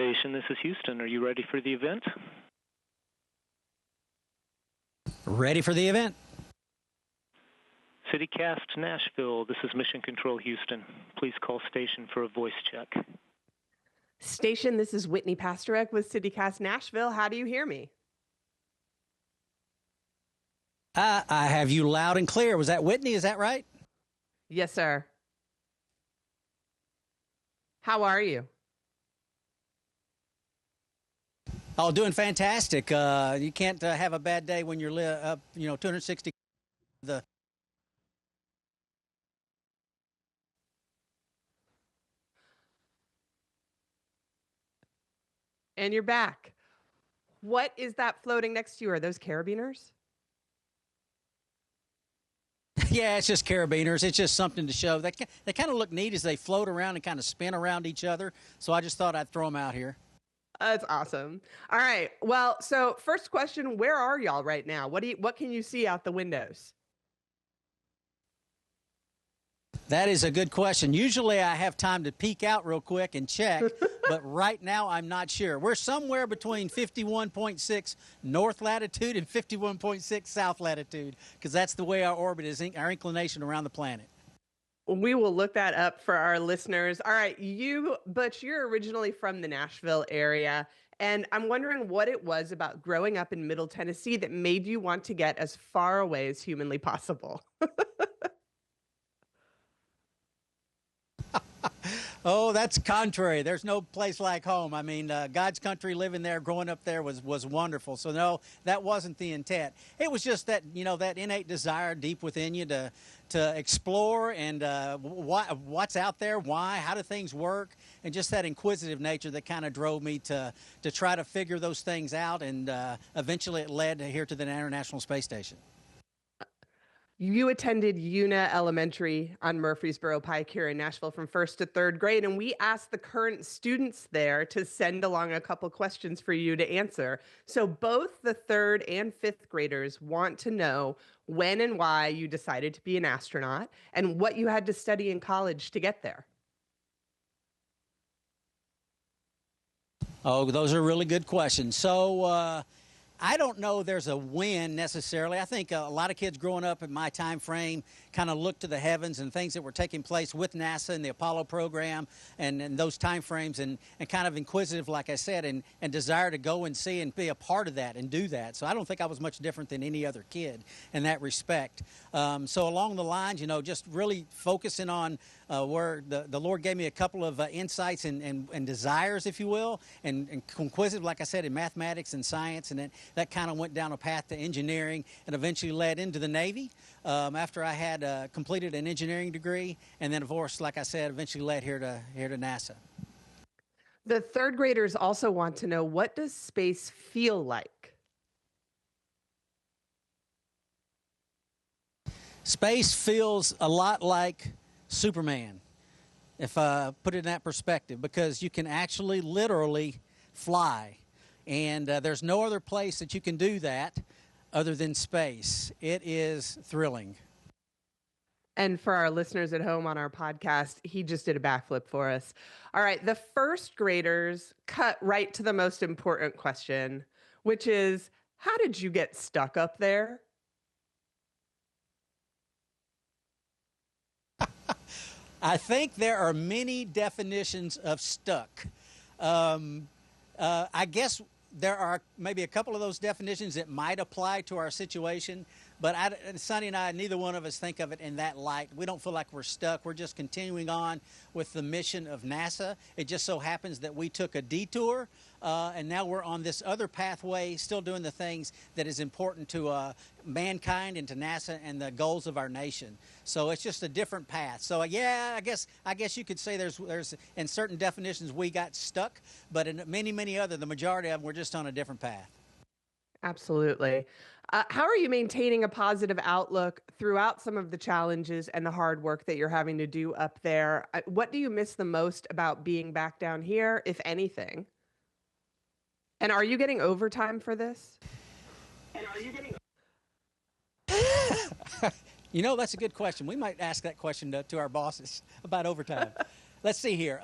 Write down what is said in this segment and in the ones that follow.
Station, this is Houston. Are you ready for the event? Ready for the event. CityCast Nashville, this is Mission Control Houston. Please call station for a voice check. Station, this is Whitney Pastorek with CityCast Nashville. How do you hear me? I have you loud and clear. Was that Whitney? Is that right? Yes, sir. How are you? Oh, doing fantastic. You can't have a bad day when you're up, 260. And you're back. What is that floating next to you? Are those carabiners? Yeah, it's just carabiners. It's just something to show. They kind of look neat as they float around and kind of spin around each other. So I just thought I'd throw them out here. That's awesome. All right. Well, so first question, where are y'all right now? What can you see out the windows? That is a good question. Usually I have time to peek out real quick and check, but right now I'm not sure. We're somewhere between 51.6 north latitude and 51.6 south latitude, because that's the way our orbit is, our inclination around the planet. We will look that up for our listeners. All right, Butch, you're originally from the Nashville area, and I'm wondering what it was about growing up in Middle Tennessee that made you want to get as far away as humanly possible. Oh, that's contrary. There's no place like home. I mean, God's country, living there, growing up there was wonderful. So no, that wasn't the intent. It was just that, that innate desire deep within you to explore and what's out there, why, how do things work, and just that inquisitive nature that kind of drove me to try to figure those things out, and eventually it led here to the International Space Station. You attended Una Elementary on Murfreesboro Pike here in Nashville from 1st to 3rd grade, and we asked the current students there to send along a couple questions for you to answer. So both the 3rd and 5th graders want to know when and why you decided to be an astronaut and what you had to study in college to get there. Oh, those are really good questions. So, I don't know there's a when necessarily. I think a lot of kids growing up in my time frame kind of looked to the heavens and things that were taking place with NASA and the Apollo program and those time frames and kind of inquisitive, like I said, and desire to go and see and be a part of that and do that. So I don't think I was much different than any other kid in that respect. So along the lines, just really focusing on where the Lord gave me a couple of insights and desires, if you will, and inquisitive, like I said, in mathematics and science, and that kind of went down a path to engineering and eventually led into the Navy after I had completed an engineering degree, and then, of course, like I said, eventually led here to NASA. The 3rd graders also want to know, what does space feel like? Space feels a lot like Superman, if I put it in that perspective, because you can actually literally fly. And there's no other place that you can do that other than space. It is thrilling. And for our listeners at home on our podcast, he just did a backflip for us. All right, the 1st graders cut right to the most important question, which is, how did you get stuck up there? I think there are many definitions of stuck. I guess there are maybe a couple of those definitions that might apply to our situation, but Sonny and I, neither one of us think of it in that light. We don't feel like we're stuck. We're just continuing on with the mission of NASA. It just so happens that we took a detour, and now we're on this other pathway, still doing the things that is important to mankind and to NASA and the goals of our nation. So it's just a different path. So yeah, I guess you could say there's in certain definitions we got stuck, but in many other, the majority of them, we're just on a different path. Absolutely. How are you maintaining a positive outlook throughout some of the challenges and the hard work that you're having to do up there? What do you miss the most about being back down here, if anything? And are you getting overtime for this? That's a good question. We might ask that question to our bosses about overtime. Let's see here.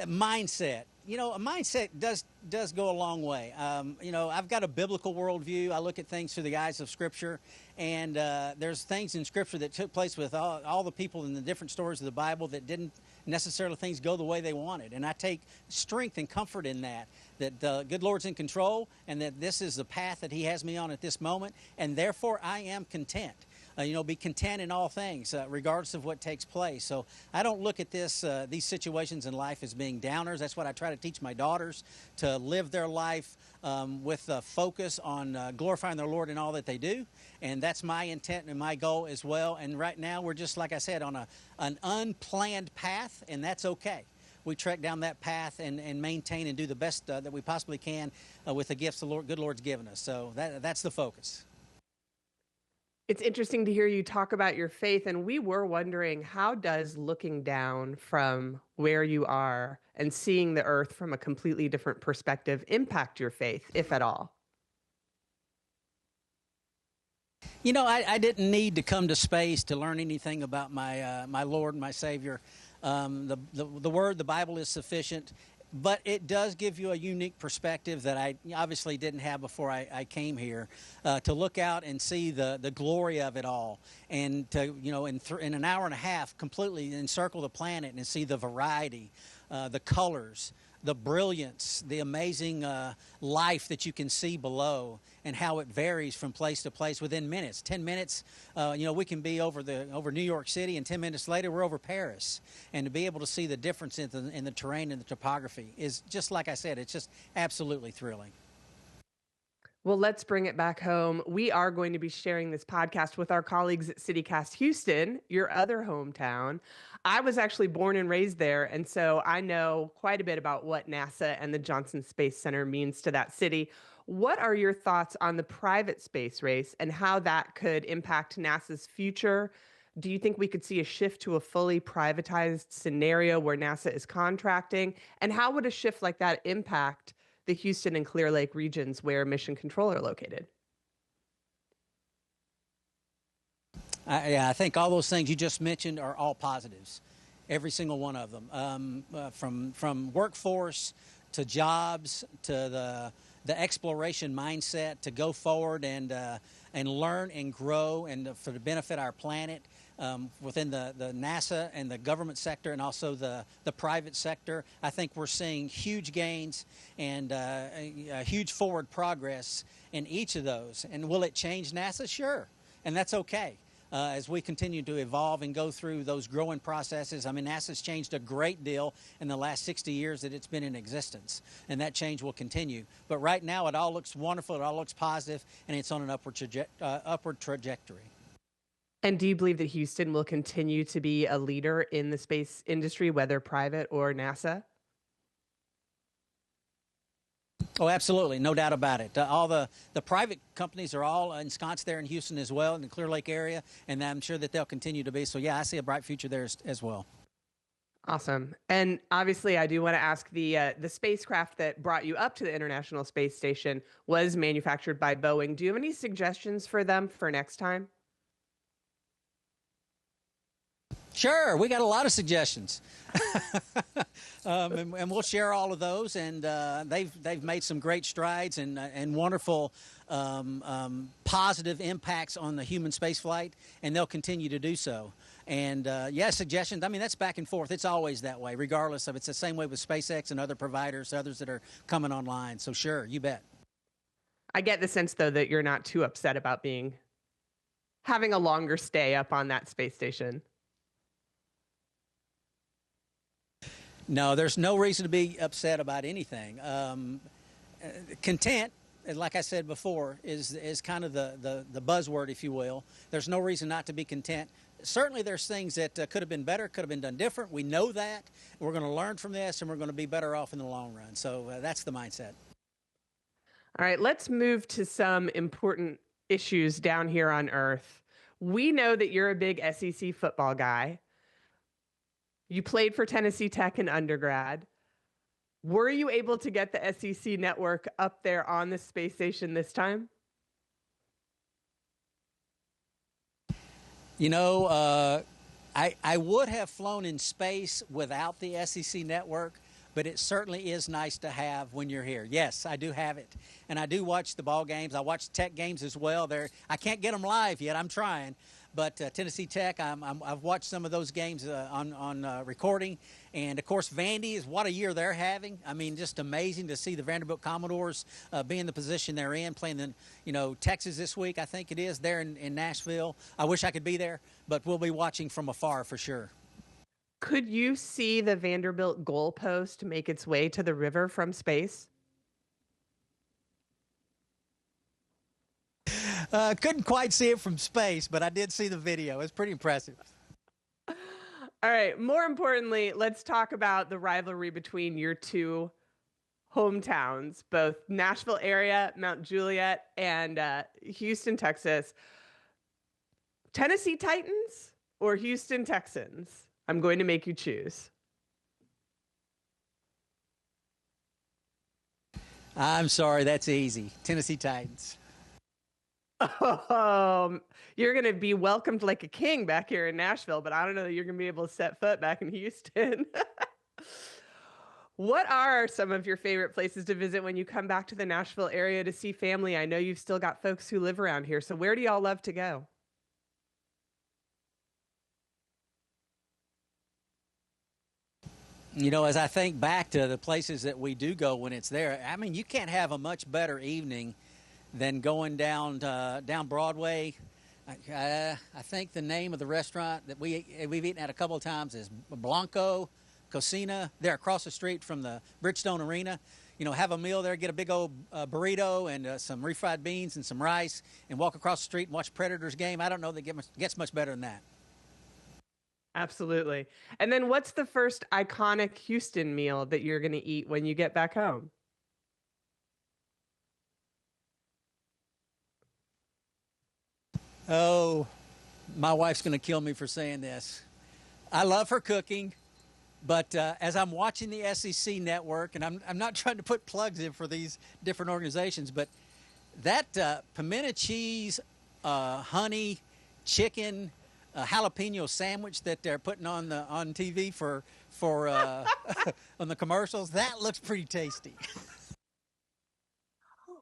Mindset. A mindset does go a long way. I've got a biblical worldview. I look at things through the eyes of Scripture, and there's things in Scripture that took place with all the people in the different stories of the Bible that didn't necessarily things go the way they wanted. And I take strength and comfort in that the good Lord's in control, and that this is the path that He has me on at this moment, and therefore I am content. Be content in all things, regardless of what takes place. So I don't look at these situations in life as being downers. That's what I try to teach my daughters, to live their life with a focus on glorifying their Lord in all that they do. And that's my intent and my goal as well. And right now we're just, like I said, on an unplanned path, and that's okay. We trek down that path and maintain and do the best that we possibly can with the gifts the good Lord's given us. So that's the focus. It's interesting to hear you talk about your faith, and we were wondering, how does looking down from where you are and seeing the Earth from a completely different perspective impact your faith, if at all? I didn't need to come to space to learn anything about my Lord and my Savior. The Word, the Bible, is sufficient. But it does give you a unique perspective that I obviously didn't have before I came here, to look out and see the glory of it all, and to, in an hour and a half, completely encircle the planet and see the variety, the colors, the brilliance, the amazing life that you can see below, and how it varies from place to place within minutes. 10 minutes, we can be over New York City, and 10 minutes later we're over Paris. And to be able to see the difference in the terrain and the topography is, just like I said, it's just absolutely thrilling. Well, let's bring it back home. We are going to be sharing this podcast with our colleagues at CityCast Houston, your other hometown. I was actually born and raised there, and so I know quite a bit about what NASA and the Johnson Space Center means to that city. What are your thoughts on the private space race and how that could impact NASA's future? Do you think we could see a shift to a fully privatized scenario where NASA is contracting? And how would a shift like that impact the Houston and Clear Lake regions where Mission Control are located? I think all those things you just mentioned are all positives, every single one of them, from workforce to jobs to the exploration mindset to go forward and learn and grow and for the benefit of our planet. Within the NASA and the government sector, and also the private sector, I think we're seeing huge gains and a huge forward progress in each of those. And will it change NASA? Sure, and that's okay. As we continue to evolve and go through those growing processes. I mean, NASA's changed a great deal in the last 60 years that it's been in existence, and that change will continue. But right now, it all looks wonderful, it all looks positive, and it's on an upward trajectory. And do you believe that Houston will continue to be a leader in the space industry, whether private or NASA? Oh, absolutely. No doubt about it. All the private companies are all ensconced there in Houston as well, in the Clear Lake area, and I'm sure that they'll continue to be. So, yeah, I see a bright future there as well. Awesome. And obviously, I do want to ask, the spacecraft that brought you up to the International Space Station was manufactured by Boeing. Do you have any suggestions for them for next time? Sure, we got a lot of suggestions, and we'll share all of those. And they've made some great strides and wonderful positive impacts on the human spaceflight, and they'll continue to do so. And suggestions. I mean, that's back and forth. It's always that way, regardless of. It's the same way with SpaceX and other providers, others that are coming online. So sure, you bet. I get the sense, though, that you're not too upset about having a longer stay up on that space station. No, there's no reason to be upset about anything. Content, like I said before, is kind of the buzzword, if you will. There's no reason not to be content. Certainly there's things that could have been better, could have been done different. We know that. We're going to learn from this, and we're going to be better off in the long run. So that's the mindset. All right, let's move to some important issues down here on Earth. We know that you're a big SEC football guy. You played for Tennessee Tech in undergrad. Were you able to get the SEC network up there on the space station this time? I would have flown in space without the SEC network, but it certainly is nice to have when you're here. Yes, I do have it, and I do watch the ball games. I watch Tech games as well. I can't get them live yet. I'm trying, but Tennessee Tech, I've watched some of those games on recording, and of course Vandy is what a year they're having. I mean, just amazing to see the Vanderbilt Commodores be in the position they're in, playing Texas this week. I think it is there in Nashville. I wish I could be there, but we'll be watching from afar for sure. Could you see the Vanderbilt goalpost make its way to the river from space? Couldn't quite see it from space, but I did see the video. It's pretty impressive. All right. More importantly, let's talk about the rivalry between your two hometowns, both Nashville area, Mount Juliet, and Houston, Texas. Tennessee Titans or Houston Texans? I'm going to make you choose. I'm sorry, that's easy. Tennessee Titans. You're going to be welcomed like a king back here in Nashville, but I don't know that you're going to be able to set foot back in Houston. What are some of your favorite places to visit when you come back to the Nashville area to see family? I know you've still got folks who live around here, so where do y'all love to go? As I think back to the places that we do go when it's there, I mean, you can't have a much better evening than going down Broadway. I think the name of the restaurant that we've eaten at a couple of times is Blanco Cocina. They're across the street from the Bridgestone Arena. Have a meal there, get a big old burrito and some refried beans and some rice, and walk across the street and watch Predators game. I don't know that gets much better than that. Absolutely. And then what's the first iconic Houston meal that you're going to eat when you get back home? Oh, my wife's going to kill me for saying this. I love her cooking, but as I'm watching the SEC network, and I'm not trying to put plugs in for these different organizations, but that pimento cheese, honey, chicken, jalapeno sandwich that they're putting on TV for on the commercials, that looks pretty tasty.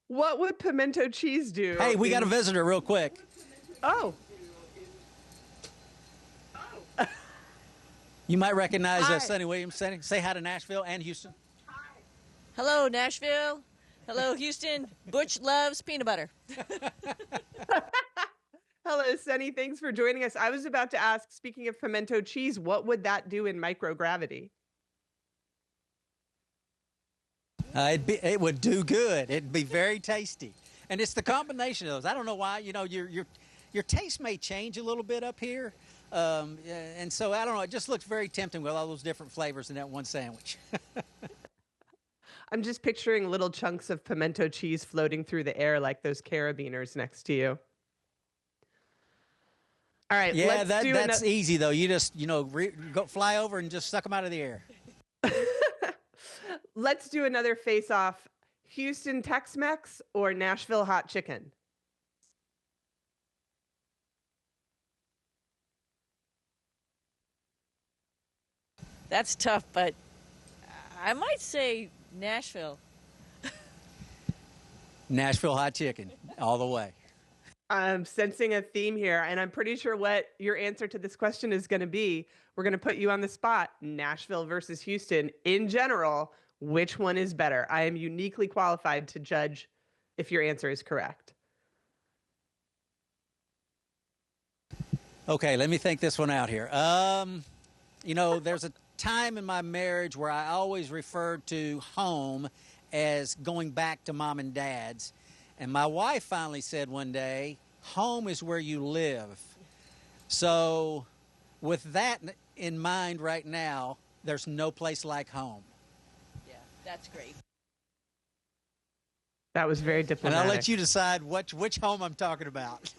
What would pimento cheese do? Hey, we got a visitor real quick. Oh. You might recognize Sonny Williams. Say hi to Nashville and Houston. Hello, Nashville. Hello, Houston. Butch loves peanut butter. Hello, Sonny. Thanks for joining us. I was about to ask, speaking of pimento cheese, what would that do in microgravity? It would do good. It'd be very tasty. And it's the combination of those. I don't know why, your taste may change a little bit up here. And so, I don't know, it just looks very tempting with all those different flavors in that one sandwich. I'm just picturing little chunks of pimento cheese floating through the air like those carabiners next to you. All right. Yeah, that's easy, though. You just, go fly over and just suck them out of the air. Let's do another face-off. Houston Tex-Mex or Nashville hot chicken? That's tough, but I might say Nashville. Nashville hot chicken, all the way. I'm sensing a theme here, and I'm pretty sure what your answer to this question is going to be. We're going to put you on the spot. Nashville versus Houston. In general, which one is better? I am uniquely qualified to judge if your answer is correct. Okay, let me think this one out here. There's a time in my marriage where I always referred to home as going back to mom and dad's. And my wife finally said one day, home is where you live. So with that in mind right now, there's no place like home. Yeah, that's great. That was very diplomatic. And I'll let you decide which home I'm talking about.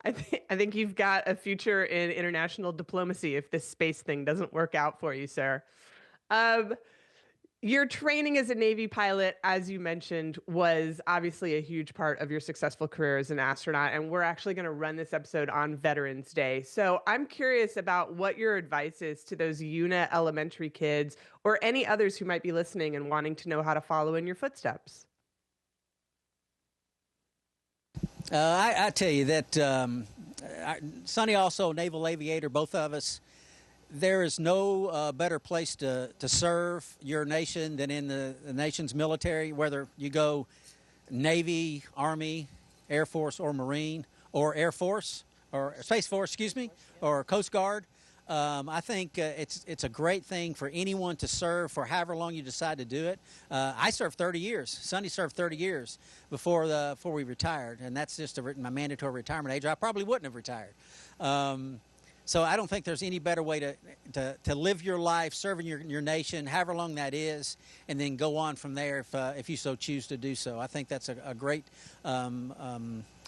I think you've got a future in international diplomacy if this space thing doesn't work out for you, sir. Your training as a Navy pilot, as you mentioned, was obviously a huge part of your successful career as an astronaut. And we're actually going to run this episode on Veterans Day. So I'm curious about what your advice is to those UNA elementary kids or any others who might be listening and wanting to know how to follow in your footsteps. I tell you that Sonny, also a naval aviator, both of us. There is no better place to serve your nation than in the nation's military, whether you go Navy, Army, Air Force, or Marine, or Air Force, or Space Force, excuse me, or Coast Guard. I think it's a great thing for anyone to serve for however long you decide to do it. I served 30 years. Sonny served 30 years before we retired, and that's just my mandatory retirement age. I probably wouldn't have retired. So I don't think there's any better way to live your life serving your nation, however long that is, and then go on from there if you so choose to do so. I think that's a great kind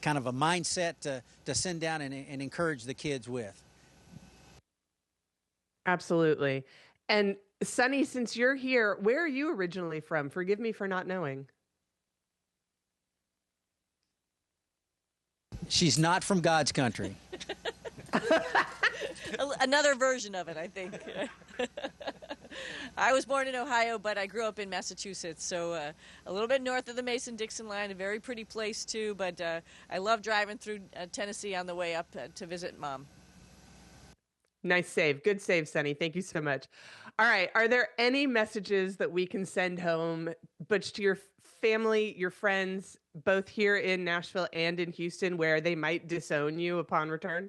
of a mindset to send down and encourage the kids with. Absolutely. And Sonny, since you're here, where are you originally from? Forgive me for not knowing. She's not from God's country. Another version of it, I think. I was born in Ohio, but I grew up in Massachusetts, so a little bit north of the Mason-Dixon line, a very pretty place too, but I love driving through Tennessee on the way up to visit Mom. Nice save. Good save, Sonny. Thank you so much. All right. Are there any messages that we can send home, Butch, to your family, your friends, both here in Nashville and in Houston, where they might disown you upon return?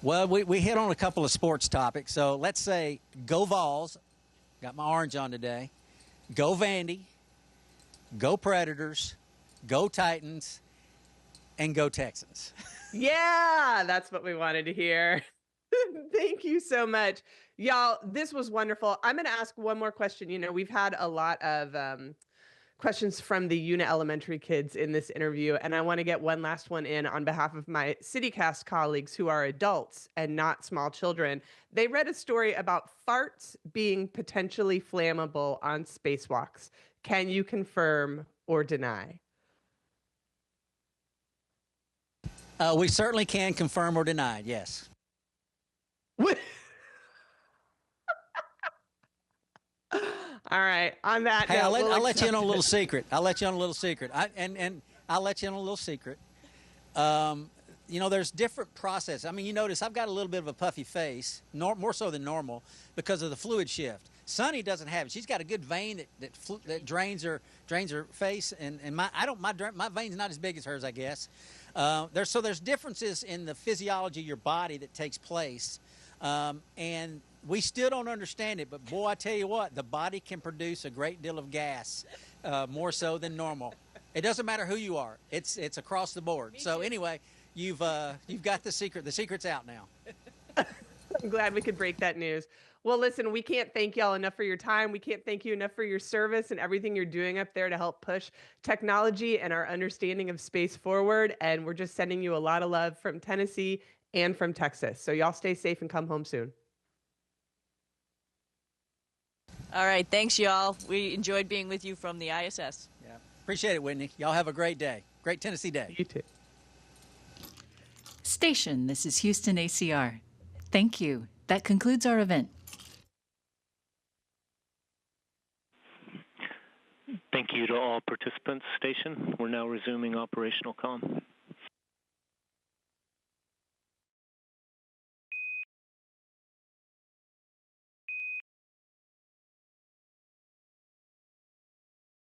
Well, we hit on a couple of sports topics. So let's say go Vols. Got my orange on today. Go Vandy. Go Predators. Go Titans. And go Texans. Yeah, that's what we wanted to hear. Thank you so much. Y'all, this was wonderful. I'm going to ask one more question. You know, we've had a lot of questions from the UNA elementary kids in this interview, and I want to get one last one in on behalf of my CityCast colleagues who are adults and not small children. They read a story about farts being potentially flammable on spacewalks. Can you confirm or deny? We certainly can confirm or deny, yes. All right. On that Hey, note, I'll let you in on a little secret. I'll let you in on a little secret. I'll let you in on a little secret. You know, there's different processes. I mean, you notice I've got a little bit of a puffy face, more so than normal, because of the fluid shift. Sonny doesn't have it. She's got a good vein that drains her face, and my vein's not as big as hers, I guess. There's differences in the physiology of your body that takes place, and we still don't understand it, but boy, I tell you what, the body can produce a great deal of gas, more so than normal. It doesn't matter who you are. It's across the board. So anyway, you've got the secret. The secret's out now. I'm glad we could break that news. Well, listen, we can't thank y'all enough for your time. We can't thank you enough for your service and everything you're doing up there to help push technology and our understanding of space forward. And we're just sending you a lot of love from Tennessee and from Texas. So y'all stay safe and come home soon. All right. Thanks, y'all. We enjoyed being with you from the ISS. Yeah. Appreciate it, Whitney. Y'all have a great day. Great Tennessee day. You too. Station, this is Houston ACR. Thank you. That concludes our event. Thank you to all participants. Station, we're now resuming operational comm.